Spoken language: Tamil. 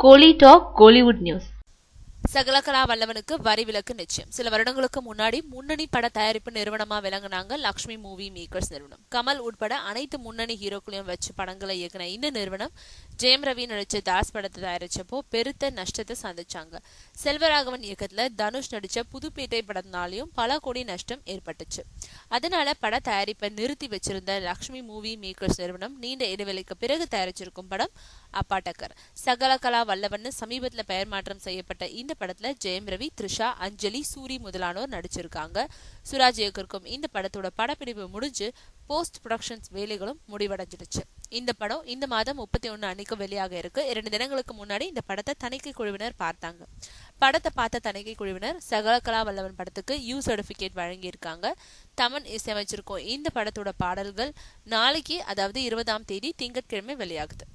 கோலி டாக் கோலிவுட் நியூஸ். சகலகலா வல்லவனுக்கு வரி விலக்கு நிச்சயம். சில வருடங்களுக்கு முன்னாடி முன்னணி பட தயாரிப்பு நிறுவனமா விளங்குனாங்க லக்ஷ்மி மூவி மேக்கர்ஸ் நிறுவனம். கமல் உட்பட அனைத்து முன்னணி ஹீரோக்களையும் வச்சு படங்களை இயக்குன இந்த நிறுவனம் ஜெயம் ரவி நடிச்ச தாஸ் படத்தை தயாரிச்சப்போ பெருத்த நஷ்டத்தை சந்திச்சாங்க. செல்வராகவன் இயக்கத்துல தனுஷ் நடிச்ச புதுப்பேட்டை படத்தினாலையும் பல கோடி நஷ்டம் ஏற்பட்டுச்சு. அதனால பட தயாரிப்பை நிறுத்தி வச்சிருந்த லக்ஷ்மி மூவி மேக்கர்ஸ் நிறுவனம் நீண்ட இடைவெளிக்கு பிறகு தயாரிச்சிருக்கும் படம் அப்பாட்டக்கர். சகலகலா வல்லவன் சமீபத்துல பெயர் மாற்றம் செய்யப்பட்ட இந்த படத்துல ஜெயம் ரவி, த்ரிஷா, அஞ்சலி, சூரி முதலானோர் நடிச்சிருக்காங்க. சுராஜ் இயக்கிருக்கும் இந்த படத்தோட படப்பிடிப்பு முடிஞ்சு போஸ்ட் ப்ரொடக்ஷன்ஸ் வேலைகளும் முடிவடைஞ்சிடுச்சு. இந்த படம் இந்த மாதம் 31 அன்னைக்கு வெளியாக இருக்கு. 2 தினங்களுக்கு முன்னாடி இந்த படத்தை தணிக்கை குழுவினர் பார்த்தாங்க. படத்தை பார்த்த தணிக்கை குழுவினர் சகலகலா வல்லவன் படத்துக்கு யூ சர்டிபிகேட் வழங்கியிருக்காங்க. தமன் இசையமைச்சிருக்கும் இந்த படத்தோட பாடல்கள் நாளைக்கு, அதாவது 20ஆம் தேதி திங்கட்கிழமை வெளியாகுது.